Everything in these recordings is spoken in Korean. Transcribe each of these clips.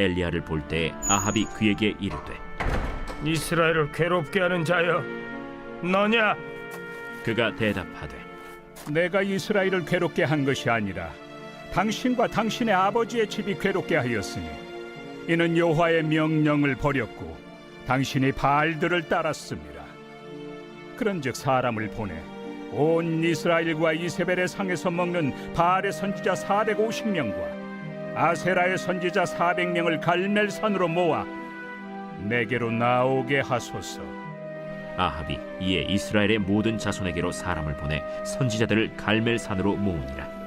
엘리야를 볼 때에 아합이 그에게 이르되 이스라엘을 괴롭게 하는 자여, 너냐? 그가 대답하되 내가 이스라엘을 괴롭게 한 것이 아니라 당신과 당신의 아버지의 집이 괴롭게 하였으니 이는 여호와의 명령을 버렸고 당신이 바알들을 따랐습니다. 그런즉 사람을 보내 온 이스라엘과 이세벨의 상에서 먹는 바알의 선지자 450명과 아세라의 선지자 400명을 갈멜산으로 모아 내게로 나오게 하소서. 아합이 이에 이스라엘의 모든 자손에게로 사람을 보내 선지자들을 갈멜산으로 모으니라.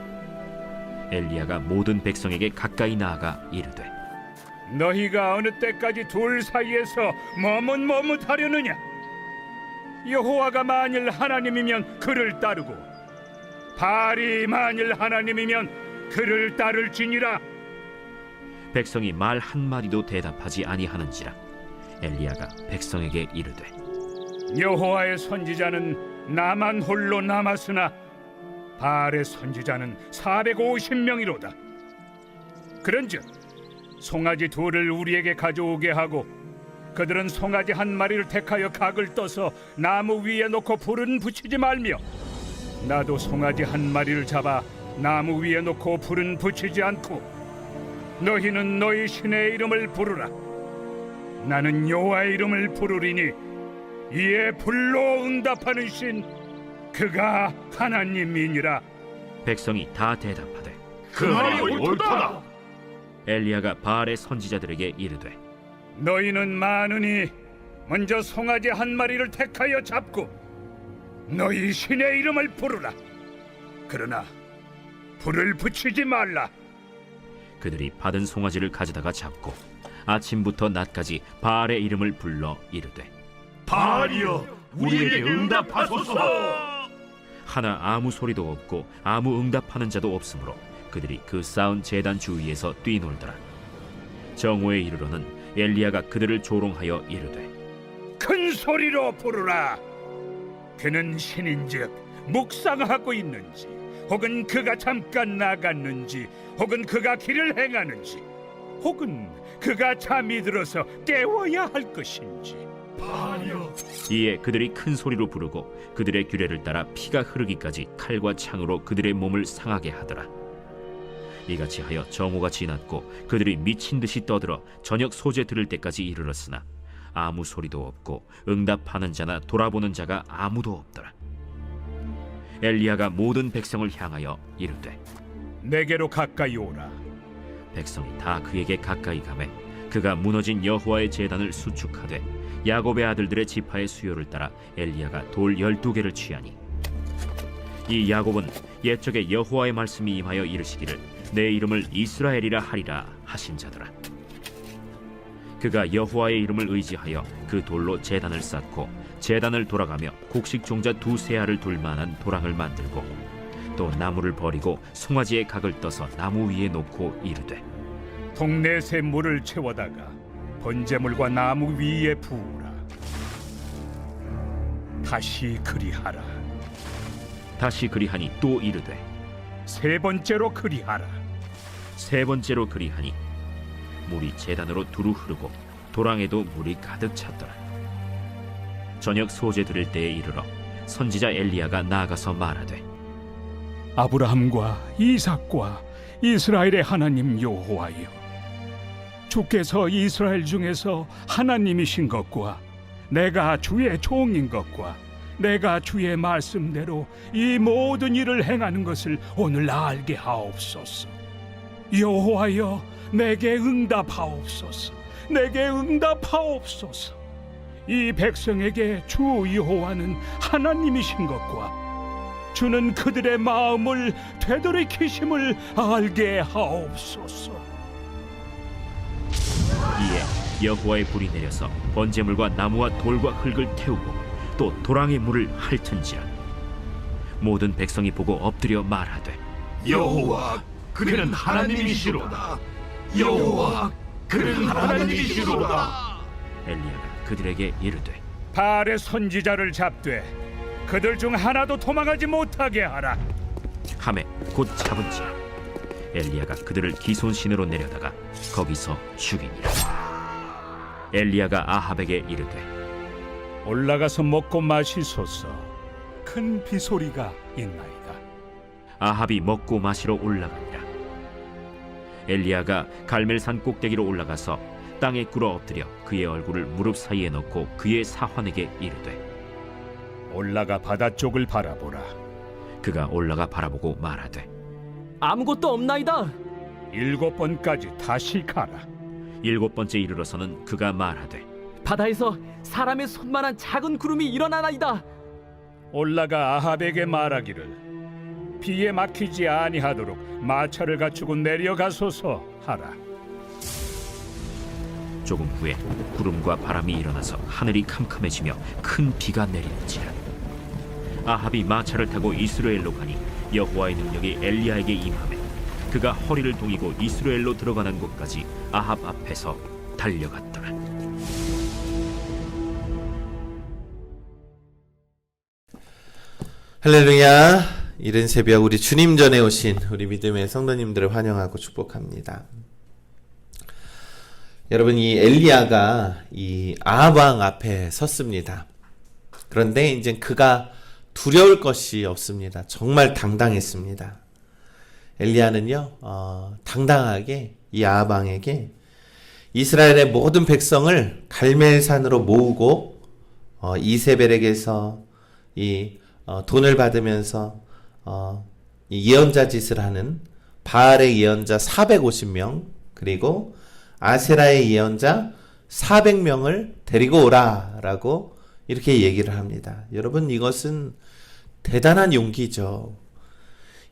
엘리야가 모든 백성에게 가까이 나아가 이르되 너희가 어느 때까지 둘 사이에서 머뭇머뭇하려느냐? 여호와가 만일 하나님이면 그를 따르고 바알이 만일 하나님이면 그를 따를지니라. 백성이 말 한마디도 대답하지 아니하는지라. 엘리야가 백성에게 이르되 여호와의 선지자는 나만 홀로 남았으나 바알의 선지자는 450명이로다. 그런즉 송아지 둘을 우리에게 가져오게 하고 그들은 송아지 한 마리를 택하여 각을 떠서 나무 위에 놓고 불은 붙이지 말며 나도 송아지 한 마리를 잡아 나무 위에 놓고 불은 붙이지 않고 너희는 너희 신의 이름을 부르라. 나는 여호와의 이름을 부르리니 이에 불로 응답하는 신 그가 하나님이니라. 백성이 다 대답하되 그 말이 옳도다. 엘리야가 바알의 선지자들에게 이르되 너희는 많으니 먼저 송아지 한 마리를 택하여 잡고 너희 신의 이름을 부르라. 그러나 불을 붙이지 말라. 그들이 받은 송아지를 가져다가 잡고 아침부터 낮까지 바알의 이름을 불러 이르되 바알이여, 우리에게 응답하소서. 하나 아무 소리도 없고 아무 응답하는 자도 없으므로 그들이 그 쌓은 제단 주위에서 뛰놀더라. 정오에 이르러는 엘리야가 그들을 조롱하여 이르되 큰 소리로 부르라. 그는 신인즉 묵상하고 있는지 혹은 그가 잠깐 나갔는지 혹은 그가 길을 행하는지 혹은 그가 잠이 들어서 깨워야 할 것인지. 바알이여, 이에 그들이 큰 소리로 부르고 그들의 규례를 따라 피가 흐르기까지 칼과 창으로 그들의 몸을 상하게 하더라. 이같이 하여 정오가 지났고 그들이 미친 듯이 떠들어 저녁 소재 들을 때까지 이르렀으나 아무 소리도 없고 응답하는 자나 돌아보는 자가 아무도 없더라. 엘리야가 모든 백성을 향하여 이르되 내게로 가까이 오라. 백성이 다 그에게 가까이 가매 그가 무너진 여호와의 제단을 수축하되 야곱의 아들들의 지파의 수요를 따라 엘리야가 돌 12개를 취하니 이 야곱은 옛적에 여호와의 말씀이 임하여 이르시기를 내 이름을 이스라엘이라 하리라 하신 자더라. 그가 여호와의 이름을 의지하여 그 돌로 제단을 쌓고 제단을 돌아가며 곡식 종자 2 알을 둘 만한 도랑을 만들고 또 나무를 버리고 송아지의 각을 떠서 나무 위에 놓고 이르되 동네 새 물을 채워다가 번제물과 나무 위에 부으라. 다시 그리하라. 다시 그리하니 또 이르되 세 번째로 그리하라. 세 번째로 그리하니 물이 제단으로 두루 흐르고 도랑에도 물이 가득 찼더라. 저녁 소재 들을 때에 이르러 선지자 엘리야가 나아가서 말하되 아브라함과 이삭과 이스라엘의 하나님 여호와여, 주께서 이스라엘 중에서 하나님이신 것과 내가 주의 종인 것과 내가 주의 말씀대로 이 모든 일을 행하는 것을 오늘 알게 하옵소서. 여호와여, 내게 응답하옵소서. 내게 응답하옵소서. 이 백성에게 주 여호와는 하나님이신 것과 주는 그들의 마음을 되돌이키심을 알게 하옵소서. 이에 여호와의 불이 내려서 번제물과 나무와 돌과 흙을 태우고 또 도랑의 물을 핥은지라. 모든 백성이 보고 엎드려 말하되 여호와, 그는 하나님이시로다. 여호와, 그는 하나님이시로다. 엘리야가 그들에게 이르되 바알의 선지자를 잡되 그들 중 하나도 도망하지 못하게 하라. 하매 곧 잡은지라. 엘리야가 그들을 기손신으로 내려다가 거기서 죽이니라. 엘리야가 아합에게 이르되 올라가서 먹고 마시소서. 큰 비소리가 있나이다. 아합이 먹고 마시러 올라가니라. 엘리야가 갈멜산 꼭대기로 올라가서 땅에 꿇어 엎드려 그의 얼굴을 무릎 사이에 넣고 그의 사환에게 이르되 올라가 바다 쪽을 바라보라. 그가 올라가 바라보고 말하되 아무것도 없나이다. 7번까지 다시 가라. 7번째 이르러서는 그가 말하되 바다에서 사람의 손만한 작은 구름이 일어나나이다. 올라가 아합에게 말하기를 비에 막히지 아니하도록 마차를 갖추고 내려가소서 하라. 조금 후에 구름과 바람이 일어나서 하늘이 캄캄해지며 큰 비가 내리는지라. 아합이 마차를 타고 이스라엘로 가니 여호와의 능력이 엘리야에게 임하매 그가 허리를 동이고 이스라엘로 들어가는 곳까지 아합 앞에서 달려갔더라. 할렐루야. 이른 새벽 우리 주님 전에 오신 우리 믿음의 성도님들을 환영하고 축복합니다. 여러분, 이 엘리야가 이 아합 왕 앞에 섰습니다. 그런데 이제 그가 두려울 것이 없습니다. 정말 당당했습니다. 엘리야는요, 당당하게 이 아합 왕에게 이스라엘의 모든 백성을 갈멜산으로 모으고 이세벨에게서 돈을 받으면서 이 예언자 짓을 하는 바알의 예언자 450명 그리고 아세라의 예언자 400명을 데리고 오라라고 이렇게 얘기를 합니다. 여러분, 이것은 대단한 용기죠.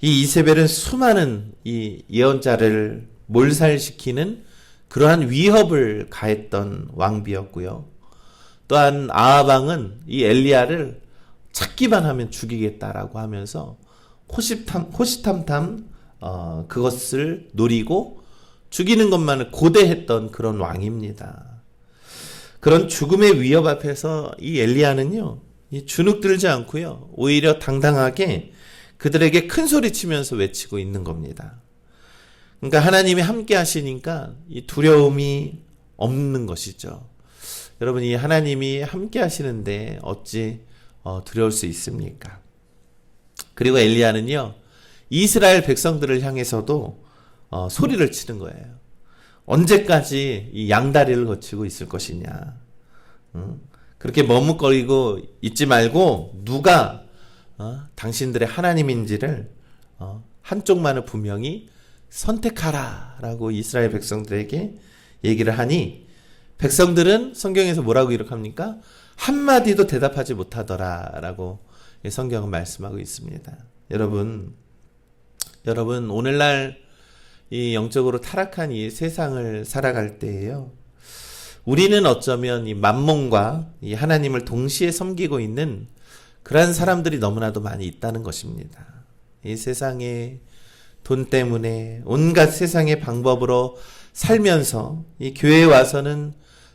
이 이세벨은 수많은 이 예언자를 몰살시키는 그러한 위협을 가했던 왕비였고요. 또한 아합 왕은 이 엘리야를 찾기만 하면 죽이겠다라고 하면서 호시탐탐 그것을 노리고 죽이는 것만을 고대했던 그런 왕입니다. 그런 죽음의 위협 앞에서 이 엘리야는요, 주눅들지 않고요, 오히려 당당하게 그들에게 큰 소리 치면서 외치고 있는 겁니다. 그러니까 하나님이 함께 하시니까 이 두려움이 없는 것이죠. 여러분, 이 하나님이 함께 하시는데 어찌 두려울 수 있습니까? 그리고 엘리야는요, 이스라엘 백성들을 향해서도 소리를 치는 거예요. 언제까지 이 양다리를 거치고 있을 것이냐. 그렇게 머뭇거리고 있지 말고 누가 당신들의 하나님인지를 한쪽만을 분명히 선택하라 라고 이스라엘 백성들에게 얘기를 하니 백성들은 성경에서 뭐라고 기록합니까? 한마디도 대답하지 못하더라 라고 성경은 말씀하고 있습니다. 여러분, 오늘날 이 영적으로 타락한 이 세상을 살아갈 때에요, 우리는 어쩌면 이 만몬과 이 하나님을 동시에 섬기고 있는 그러한 사람들이 너무나도 많이 있다는 것입니다. 이 세상에 돈 때문에 온갖 세상의 방법으로 살면서 이 교회에 와서는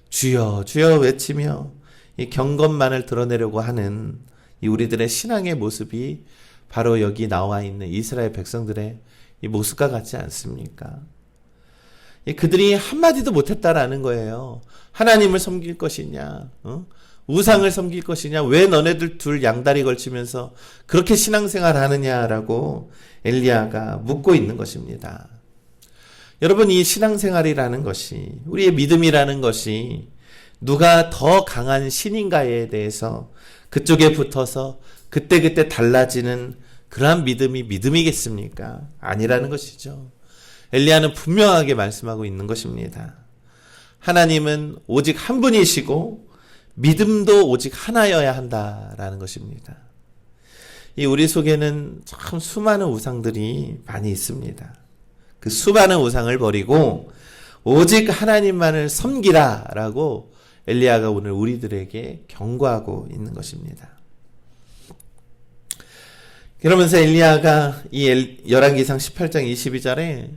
주여 주여 외치며 이 경건만을 드러내려고 하는 이 우리들의 신앙의 모습이 바로 여기 나와 있는 이스라엘 백성들의 이 모습과 같지 않습니까? 그들이 한마디도 못했다라는 거예요. 하나님을 섬길 것이냐, 우상을 섬길 것이냐, 왜 너네들 둘 양다리 걸치면서 그렇게 신앙생활 하느냐라고 엘리야가 묻고 있는 것입니다. 여러분, 이 신앙생활이라는 것이, 우리의 믿음이라는 것이 누가 더 강한 신인가에 대해서 그쪽에 붙어서 그때그때 달라지는 그러한 믿음이 믿음이겠습니까? 아니라는 것이죠. 엘리야는 분명하게 말씀하고 있는 것입니다. 하나님은 오직 한 분이시고 믿음도 오직 하나여야 한다라는 것입니다. 이 우리 속에는 참 수많은 우상들이 많이 있습니다. 그 수많은 우상을 버리고 오직 하나님만을 섬기라라고 엘리야가 오늘 우리들에게 경고하고 있는 것입니다. 그러면서 엘리야가 이 열왕기상 18장 22절에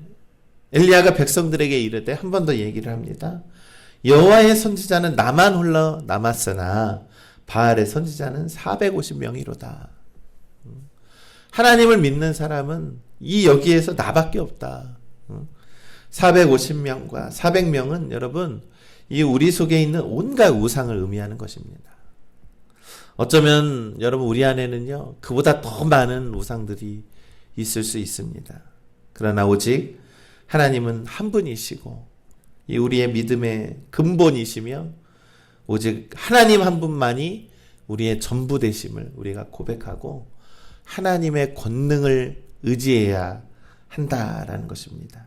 엘리야가 백성들에게 이르되 한 번 더 얘기를 합니다. 여호와의 선지자는 나만 홀로 남았으나 바알의 선지자는 450명이로다. 하나님을 믿는 사람은 이 여기에서 나밖에 없다. 450명과 400명은 여러분 이 우리 속에 있는 온갖 우상을 의미하는 것입니다. 어쩌면 여러분 우리 안에는요 그보다 더 많은 우상들이 있을 수 있습니다. 그러나 오직 하나님은 한 분이시고 이 우리의 믿음의 근본이시며 오직 하나님 한 분만이 우리의 전부 되심을 우리가 고백하고 하나님의 권능을 의지해야 한다라는 것입니다.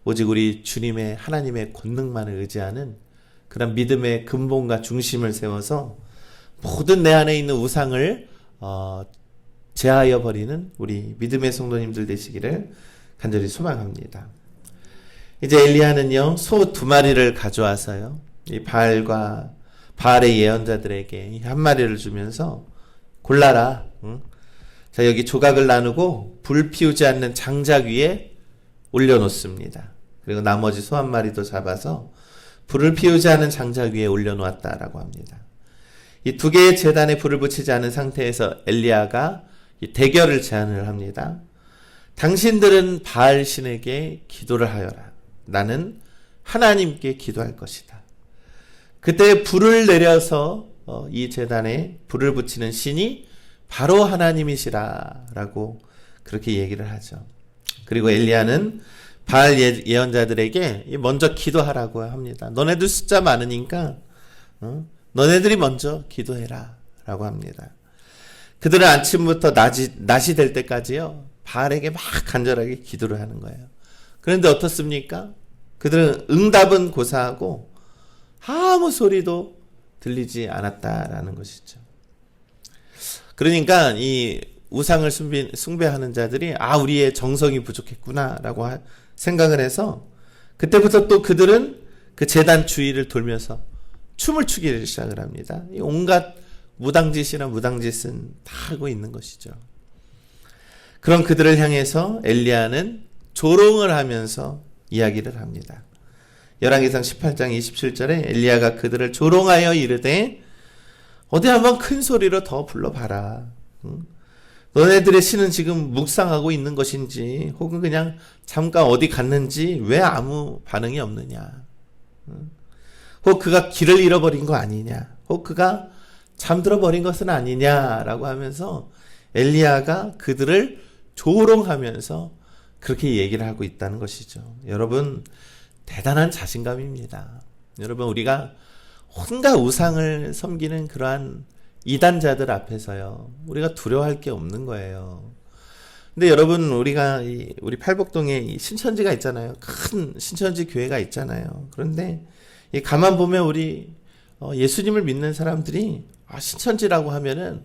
오직 우리 주님의 하나님의 권능만을 의지하는 그런 믿음의 근본과 중심을 세워서 모든 내 안에 있는 우상을 제하여 버리는 우리 믿음의 성도님들 되시기를 간절히 소망합니다. 이제 엘리야는요 소 2마리를 가져와서요 이 바알의 예언자들에게 한 마리를 주면서 골라라. 자 여기 조각을 나누고 불 피우지 않는 장작 위에 올려놓습니다. 그리고 나머지 소 1마리도 잡아서 불을 피우지 않은 장작 위에 올려놓았다라고 합니다. 이 2개의 제단에 불을 붙이지 않은 상태에서 엘리야가 이 대결을 제안을 합니다. 당신들은 바알 신에게 기도를 하여라. 나는 하나님께 기도할 것이다. 그때 불을 내려서 이 제단에 불을 붙이는 신이 바로 하나님이시라라고 그렇게 얘기를 하죠. 그리고 엘리야는 바알 예언자들에게 먼저 기도하라고 합니다. 너네들 숫자 많으니까 너네들이 먼저 기도해라 라고 합니다. 그들은 아침부터 낮이 될 때까지요 바알에게 막 간절하게 기도를 하는 거예요. 그런데 어떻습니까? 그들은 응답은 고사하고 아무 소리도 들리지 않았다라는 것이죠. 그러니까 이 우상을 숭배하는 자들이 우리의 정성이 부족했구나라고 생각을 해서 그때부터 또 그들은 그 제단 주위를 돌면서 춤을 추기 시작을 합니다. 이 온갖 무당짓이나 무당짓은 다 하고 있는 것이죠. 그런 그들을 향해서 엘리야는 조롱을 하면서 이야기를 합니다. 열왕기상 18장 27절에 엘리야가 그들을 조롱하여 이르되 어디 한번 큰 소리로 더 불러봐라. 너네들의 신은 지금 묵상하고 있는 것인지 혹은 그냥 잠깐 어디 갔는지 왜 아무 반응이 없느냐. 혹 그가 길을 잃어버린 거 아니냐. 혹 그가 잠들어 버린 것은 아니냐라고 하면서 엘리야가 그들을 조롱하면서 그렇게 얘기를 하고 있다는 것이죠. 여러분 대단한 자신감입니다. 여러분 우리가 온갖 우상을 섬기는 그러한 이단자들 앞에서요 우리가 두려워할 게 없는 거예요. 근데 여러분 우리가 우리 팔복동에 이 신천지가 있잖아요. 큰 신천지 교회가 있잖아요. 그런데 가만 보면 우리 예수님을 믿는 사람들이 신천지라고 하면은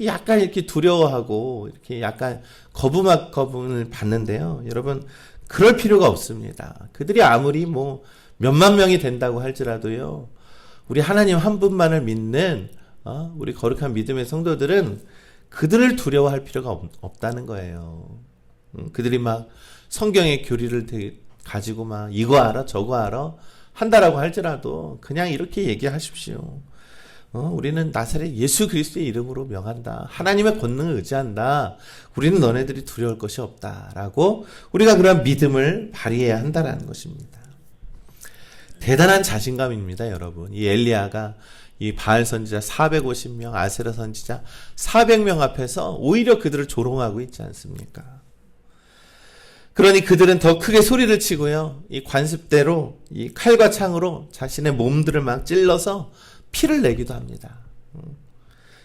약간 이렇게 두려워하고 이렇게 약간 거부감을 받는데요. 여러분 그럴 필요가 없습니다. 그들이 아무리 뭐 몇만 명이 된다고 할지라도요. 우리 하나님 한 분만을 믿는 우리 거룩한 믿음의 성도들은 그들을 두려워할 필요가 없다는 거예요. 그들이 막 성경의 교리를 가지고 막 이거 알아 저거 알아 한다라고 할지라도 그냥 이렇게 얘기하십시오. 우리는 나사렛 예수 그리스도의 이름으로 명한다. 하나님의 권능을 의지한다. 우리는 너네들이 두려울 것이 없다라고 우리가 그런 믿음을 발휘해야 한다라는 것입니다. 대단한 자신감입니다, 여러분. 이 엘리야가 이 바알 선지자 450명, 아세라 선지자 400명 앞에서 오히려 그들을 조롱하고 있지 않습니까? 그러니 그들은 더 크게 소리를 치고요. 이 관습대로 이 칼과 창으로 자신의 몸들을 막 찔러서 피를 내기도 합니다.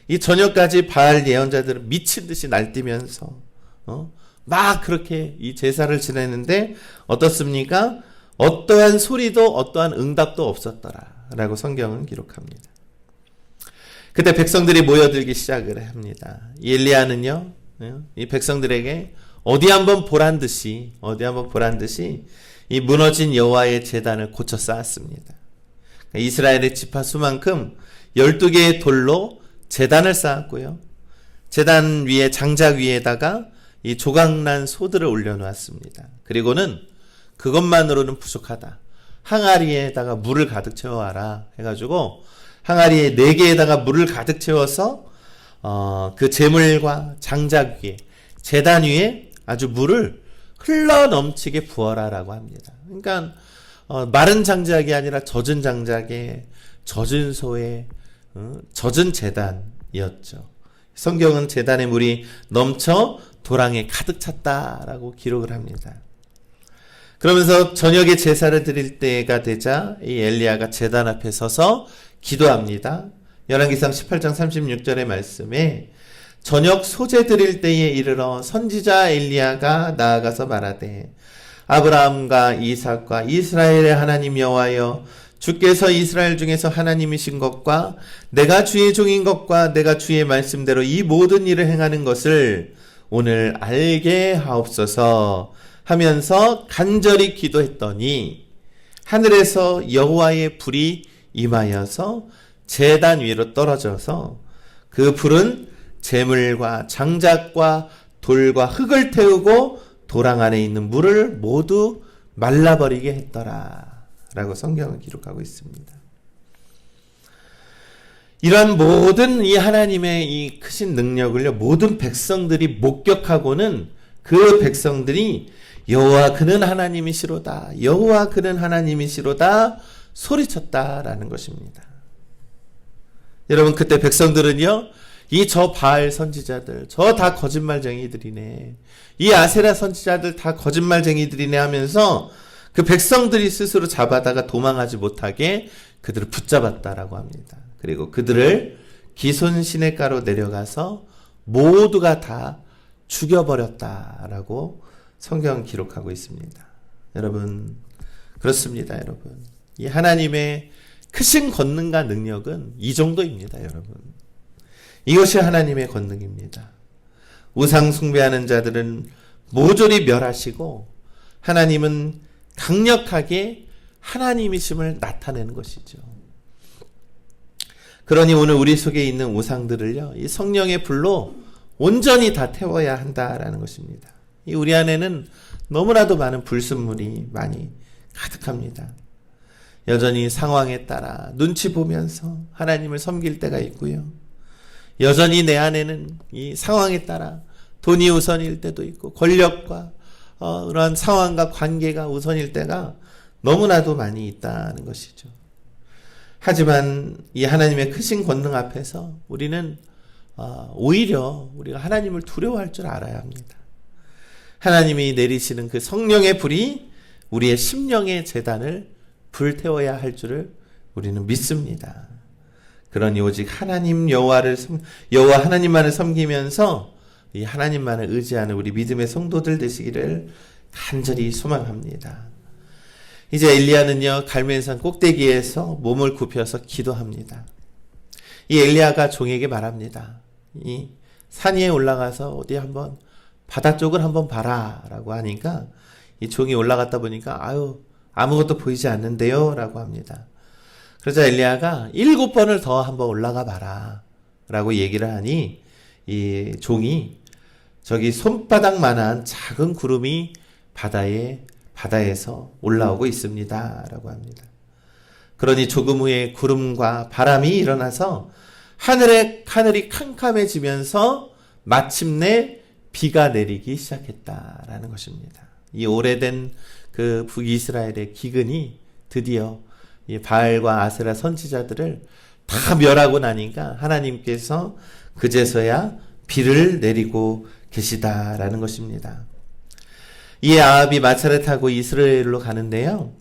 이 저녁까지 바알 예언자들은 미친 듯이 날뛰면서 막 그렇게 이 제사를 지내는데 어떻습니까? 어떠한 소리도 어떠한 응답도 없었더라라고 성경은 기록합니다. 그때 백성들이 모여들기 시작을 합니다. 이 엘리야는요, 이 백성들에게 어디 한번 보란 듯이 이 무너진 여호와의 제단을 고쳐 쌓았습니다. 이스라엘의 지파 수만큼 12개의 돌로 제단을 쌓았고요. 제단 위에 장작 위에다가 이 조각난 소들을 올려놓았습니다. 그리고는 그것만으로는 부족하다. 항아리에다가 물을 가득 채워와라 해가지고 항아리에 4개에다가 물을 가득 채워서 그 제물과 장작 위에 제단 위에 아주 물을 흘러 넘치게 부어라라고 합니다. 그러니까 마른 장작이 아니라 젖은 장작에 젖은 소에 젖은 제단이었죠. 성경은 제단의 물이 넘쳐 도랑에 가득 찼다라고 기록을 합니다. 그러면서 저녁에 제사를 드릴 때가 되자 이 엘리야가 제단 앞에 서서 기도합니다. 열왕기상 18장 36절의 말씀에 저녁 소제 드릴 때에 이르러 선지자 엘리야가 나아가서 말하되 아브라함과 이삭과 이스라엘의 하나님 여호와여 주께서 이스라엘 중에서 하나님이신 것과 내가 주의 종인 것과 내가 주의 말씀대로 이 모든 일을 행하는 것을 오늘 알게 하옵소서 하면서 간절히 기도했더니 하늘에서 여호와의 불이 임하여서 제단 위로 떨어져서 그 불은 재물과 장작과 돌과 흙을 태우고 도랑 안에 있는 물을 모두 말라버리게 했더라 라고 성경은 기록하고 있습니다. 이러한 모든 이 하나님의 이 크신 능력을요, 모든 백성들이 목격하고는 그 백성들이 여호와 그는 하나님이시로다, 여호와 그는 하나님이시로다 소리쳤다라는 것입니다. 여러분, 그때 백성들은요, 이 저 바알 선지자들, 저 다 거짓말쟁이들이네, 이 아세라 선지자들 다 거짓말쟁이들이네 하면서 그 백성들이 스스로 잡아다가 도망하지 못하게 그들을 붙잡았다라고 합니다. 그리고 그들을 기손 시냇가로 내려가서 모두가 다 죽여버렸다라고 성경은 기록하고 있습니다. 여러분, 그렇습니다. 여러분, 이 하나님의 크신 권능과 능력은 이 정도입니다. 여러분, 이것이 하나님의 권능입니다. 우상 숭배하는 자들은 모조리 멸하시고 하나님은 강력하게 하나님이심을 나타내는 것이죠. 그러니 오늘 우리 속에 있는 우상들을요, 이 성령의 불로 온전히 다 태워야 한다라는 것입니다. 이 우리 안에는 너무나도 많은 불순물이 많이 가득합니다. 여전히 상황에 따라 눈치 보면서 하나님을 섬길 때가 있고요. 여전히 내 안에는 이 상황에 따라 돈이 우선일 때도 있고 권력과 그런 상황과 관계가 우선일 때가 너무나도 많이 있다는 것이죠. 하지만 이 하나님의 크신 권능 앞에서 우리는 오히려 우리가 하나님을 두려워할 줄 알아야 합니다. 하나님이 내리시는 그 성령의 불이 우리의 심령의 제단을 불태워야 할 줄을 우리는 믿습니다. 그러니 오직 하나님 여호와 하나님만을 섬기면서 이 하나님만을 의지하는 우리 믿음의 성도들 되시기를 간절히 소망합니다. 이제 엘리야는요, 갈멜산 꼭대기에서 몸을 굽혀서 기도합니다. 이 엘리야가 종에게 말합니다. 이 산 위에 올라가서 어디 한번 바다 쪽을 한번 봐라 라고 하니까 이 종이 올라갔다 보니까 아무것도 보이지 않는데요 라고 합니다. 그러자 엘리야가 7번을 더 한번 올라가 봐라 라고 얘기를 하니 이 종이 저기 손바닥만한 작은 구름이 바다에서 올라오고 있습니다 라고 합니다. 그러니 조금 후에 구름과 바람이 일어나서 하늘이 캄캄해지면서 마침내 비가 내리기 시작했다라는 것입니다. 이 오래된 그 북이스라엘의 기근이 드디어 이 바알과 아세라 선지자들을 다 멸하고 나니까 하나님께서 그제서야 비를 내리고 계시다라는 것입니다. 이에 아합이 마차를 타고 이스라엘로 가는데요,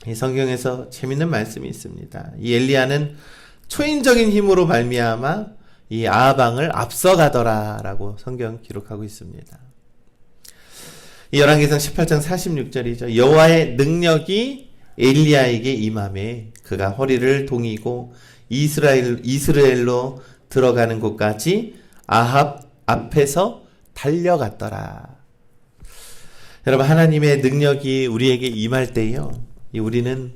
이 성경에서 재밌는 말씀이 있습니다. 이 엘리야는 초인적인 힘으로 말미암아 이 아합 왕을 앞서가더라라고 성경 기록하고 있습니다. 이 열왕기상 18장 46절이죠. 여호와의 능력이 엘리야에게 임함에 그가 허리를 동이고 이스라엘로 들어가는 곳까지 아합 앞에서 달려갔더라. 여러분, 하나님의 능력이 우리에게 임할 때요, 우리는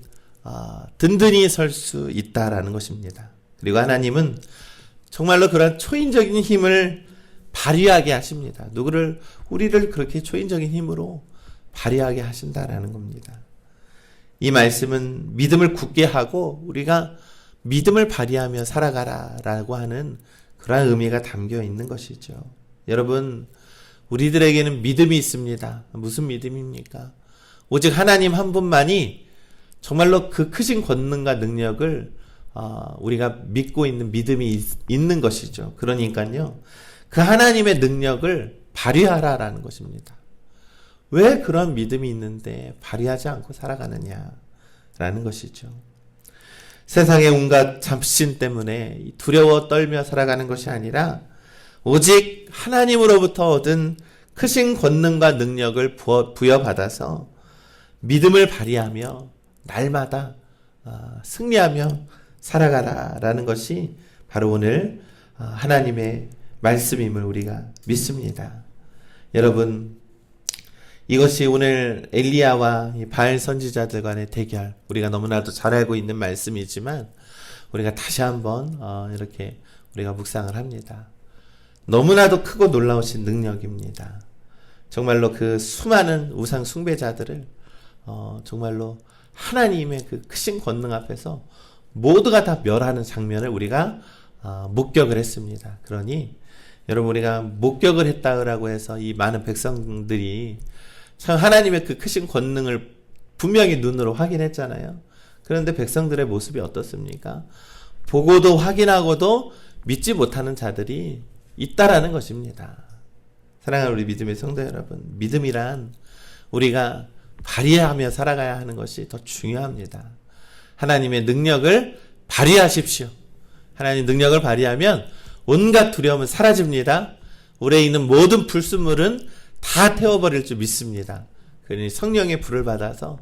든든히 설 수 있다라는 것입니다. 그리고 하나님은 정말로 그런 초인적인 힘을 발휘하게 하십니다. 우리를 그렇게 초인적인 힘으로 발휘하게 하신다라는 겁니다. 이 말씀은 믿음을 굳게 하고 우리가 믿음을 발휘하며 살아가라라고 하는 그러한 의미가 담겨 있는 것이죠. 여러분, 우리들에게는 믿음이 있습니다. 무슨 믿음입니까? 오직 하나님 한 분만이 정말로 그 크신 권능과 능력을 우리가 믿고 있는 믿음이 있는 것이죠. 그러니까요, 그 하나님의 능력을 발휘하라라는 것입니다. 왜 그런 믿음이 있는데 발휘하지 않고 살아가느냐라는 것이죠. 세상의 온갖 잡신 때문에 두려워 떨며 살아가는 것이 아니라 오직 하나님으로부터 얻은 크신 권능과 능력을 부여받아서 믿음을 발휘하며 날마다 승리하며 살아가라라는 것이 바로 오늘 하나님의 말씀임을 우리가 믿습니다. 여러분, 이것이 오늘 엘리야와 바알 선지자들 간의 대결, 우리가 너무나도 잘 알고 있는 말씀이지만 우리가 다시 한번 이렇게 우리가 묵상을 합니다. 너무나도 크고 놀라우신 능력입니다. 정말로 그 수많은 우상 숭배자들을 정말로 하나님의 그 크신 권능 앞에서 모두가 다 멸하는 장면을 우리가 목격을 했습니다. 그러니 여러분, 우리가 목격을 했다고 해서 이 많은 백성들이 참 하나님의 그 크신 권능을 분명히 눈으로 확인했잖아요. 그런데 백성들의 모습이 어떻습니까? 보고도 확인하고도 믿지 못하는 자들이 있다라는 것입니다. 사랑하는 우리 믿음의 성도 여러분, 믿음이란 우리가 발휘하며 살아가야 하는 것이 더 중요합니다. 하나님의 능력을 발휘하십시오. 하나님 능력을 발휘하면 온갖 두려움은 사라집니다. 우리에 있는 모든 불순물은 다 태워버릴 줄 믿습니다. 그러니 성령의 불을 받아서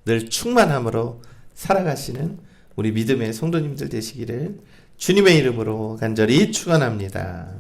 늘 충만함으로 살아가시는 우리 믿음의 성도님들 되시기를 주님의 이름으로 간절히 축원합니다.